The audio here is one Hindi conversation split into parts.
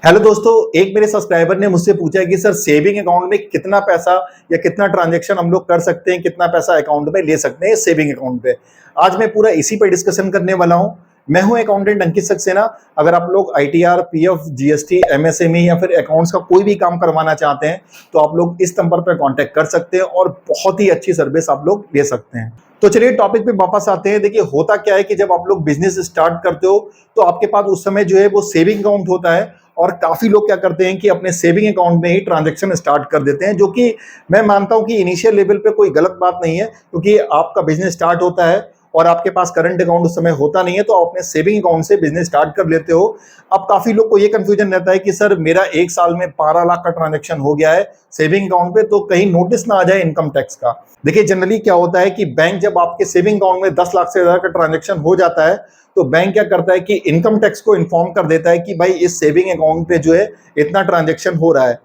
हेलो दोस्तों, एक मेरे सब्सक्राइबर ने मुझसे पूछा है कि सर सेविंग अकाउंट में कितना पैसा या कितना ट्रांजैक्शन हम लोग कर सकते हैं, कितना पैसा अकाउंट में ले सकते हैं सेविंग अकाउंट पे। आज मैं पूरा इसी पे डिस्कशन करने वाला हूं। मैं हूं अकाउंटेंट अंकित सक्सेना। अगर आप लोग आईटीआर, पीएफ, जीएसटी, एमएसएमई या फिर अकाउंट्स का कोई भी काम करवाना चाहते हैं तो आप लोग इस नंबर पर कॉन्टेक्ट कर सकते हैं और बहुत ही अच्छी सर्विस आप लोग ले सकते हैं। तो चलिए टॉपिक पे वापस आते हैं। देखिए, होता क्या है कि जब आप लोग बिजनेस स्टार्ट करते हो तो आपके पास उस समय जो है वो सेविंग अकाउंट होता है और काफी लोग क्या करते हैं कि अपने सेविंग अकाउंट में ही ट्रांजैक्शन स्टार्ट कर देते हैं, जो कि मैं मानता हूं कि इनिशियल लेवल पे कोई गलत बात नहीं है, क्योंकि आपका बिजनेस स्टार्ट होता है और आपके पास करंट अकाउंट उस समय होता नहीं है तो आप अपने सेविंग अकाउंट से बिजनेस स्टार्ट कर लेते हो। अब काफी लोग को ये कंफ्यूजन रहता है कि सर मेरा एक साल में 12 लाख का ट्रांजैक्शन हो गया है सेविंग अकाउंट पे, तो कहीं नोटिस ना आ जाए इनकम टैक्स का। देखिए, जनरली क्या होता है कि बैंक जब आपके सेविंग अकाउंट में 10 लाख से ज्यादा का ट्रांजैक्शन हो जाता है तो बैंक क्या करता है कि इनकम टैक्स को इन्फॉर्म कर देता है कि भाई इस सेविंग अकाउंट पे जो है इतना ट्रांजैक्शन हो रहा है।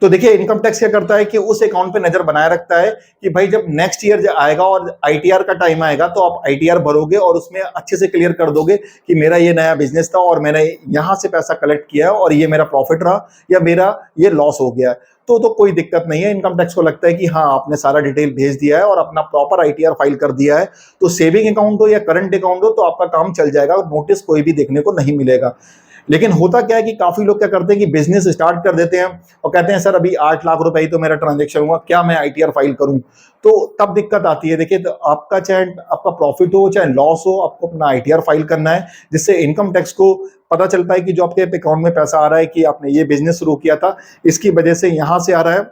तो देखिए, इनकम टैक्स क्या करता है कि उस अकाउंट पे नजर बनाए रखता है कि भाई जब नेक्स्ट ईयर जब आएगा और आईटीआर का टाइम आएगा तो आप आईटीआर भरोगे और उसमें अच्छे से क्लियर कर दोगे कि मेरा ये नया बिजनेस था और मैंने यहां से पैसा कलेक्ट किया और ये मेरा प्रॉफिट रहा या मेरा ये लॉस हो गया। तो कोई दिक्कत नहीं है। इनकम टैक्स को लगता है कि हाँ, आपने सारा डिटेल भेज दिया है और अपना प्रॉपर आईटीआर फाइल कर दिया है, तो सेविंग अकाउंट हो या करंट अकाउंट हो तो आपका काम चल जाएगा और नोटिस कोई भी देखने को नहीं मिलेगा। लेकिन होता क्या है कि काफी लोग क्या करते हैं कि बिजनेस स्टार्ट कर देते हैं और कहते हैं सर अभी 8 लाख रुपए ही तो मेरा ट्रांजैक्शन हुआ, क्या मैं आईटीआर फाइल करूं? तो तब दिक्कत आती है। देखिए, तो आपका चाहे आपका प्रॉफिट हो चाहे लॉस हो, आपको अपना आईटीआर फाइल करना है, जिससे इनकम टैक्स को पता चल पाए कि जो आपके अकाउंट में पैसा आ रहा है कि आपने ये बिजनेस शुरू किया था, इसकी वजह से यहां से आ रहा है।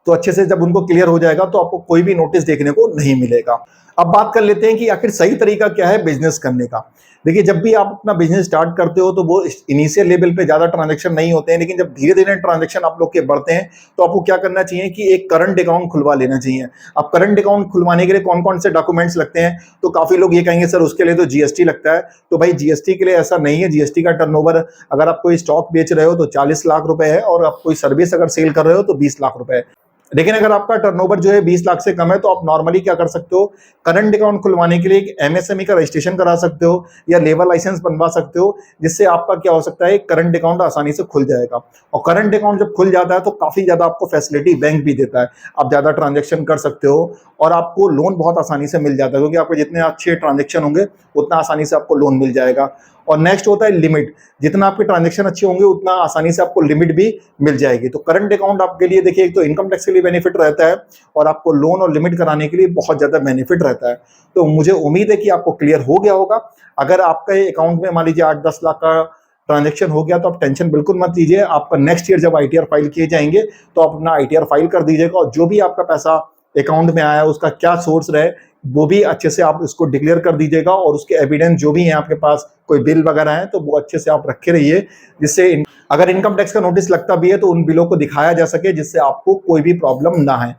तो अच्छे से जब उनको क्लियर हो जाएगा तो आपको कोई भी नोटिस देखने को नहीं मिलेगा। अब बात कर लेते हैं कि आखिर सही तरीका क्या है बिजनेस करने का। देखिए, जब भी आप अपना बिजनेस स्टार्ट करते हो तो वो इनिशियल लेवल पे ज्यादा ट्रांजैक्शन नहीं होते हैं, लेकिन जब धीरे धीरे ट्रांजैक्शन आप लोग के बढ़ते हैं तो आपको क्या करना चाहिए कि एक करंट अकाउंट खुलवा लेना चाहिए। अब करंट अकाउंट खुलवाने के लिए कौन कौन से डॉक्यूमेंट्स लगते हैं, तो काफी लोग ये कहेंगे सर उसके लिए तो जीएसटी लगता है। तो भाई जीएसटी के लिए ऐसा नहीं है। जीएसटी का टर्नओवर, अगर आप कोई स्टॉक बेच रहे हो तो 40 लाख रुपए है और आप कोई सर्विस अगर सेल कर रहे हो तो 20 लाख रुपए है। लेकिन अगर आपका टर्नओवर जो है 20 लाख से कम है तो आप नॉर्मली क्या कर सकते हो, करंट अकाउंट खुलवाने के लिए एक एमएसएमई का रजिस्ट्रेशन करा सकते हो या लेबर लाइसेंस बनवा सकते हो, जिससे आपका क्या हो सकता है करंट अकाउंट आसानी से खुल जाएगा। और करंट अकाउंट जब खुल जाता है तो काफी ज्यादा आपको फैसिलिटी बैंक भी देता है। आप ज्यादा ट्रांजेक्शन कर सकते हो और आपको लोन बहुत आसानी से मिल जाता है, क्योंकि आपके जितने अच्छे ट्रांजेक्शन होंगे उतना आसानी से आपको लोन मिल जाएगा। और नेक्स्ट होता है लिमिट। जितना आपके ट्रांजैक्शन अच्छे होंगे उतना आसानी से आपको लिमिट भी मिल जाएगी। तो करंट अकाउंट आपके लिए देखिए, एक तो इनकम टैक्स के लिए बेनिफिट रहता है और आपको लोन और लिमिट कराने के लिए बहुत ज्यादा बेनिफिट रहता है। तो मुझे उम्मीद है कि आपको क्लियर हो गया होगा। अगर आपका अकाउंट में मान लीजिए 8-10 लाख का ट्रांजैक्शन हो गया तो आप टेंशन बिल्कुल मत लीजिए। आपका नेक्स्ट ईयर जब आईटीआर फाइल किए जाएंगे तो आप अपना आईटीआर फाइल कर दीजिएगा और जो भी आपका पैसा अकाउंट में आया उसका क्या सोर्स रहे वो भी अच्छे से आप इसको डिक्लेयर कर दीजिएगा और उसके एविडेंस जो भी है आपके पास, कोई बिल वगैरह है तो वो अच्छे से आप रखे रहिए, जिससे अगर इनकम टैक्स का नोटिस लगता भी है तो उन बिलों को दिखाया जा सके, जिससे आपको कोई भी प्रॉब्लम ना है।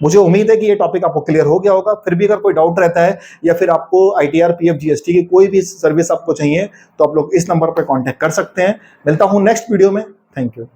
मुझे उम्मीद है कि ये टॉपिक आपको क्लियर हो गया होगा। फिर भी अगर कोई डाउट रहता है या फिर आपको आईटीआर, पीएफ, जीएसटी की कोई भी सर्विस आपको चाहिए तो आप लोग इस नंबर पर कॉन्टेक्ट कर सकते हैं। मिलता हूं नेक्स्ट वीडियो में। Thank you.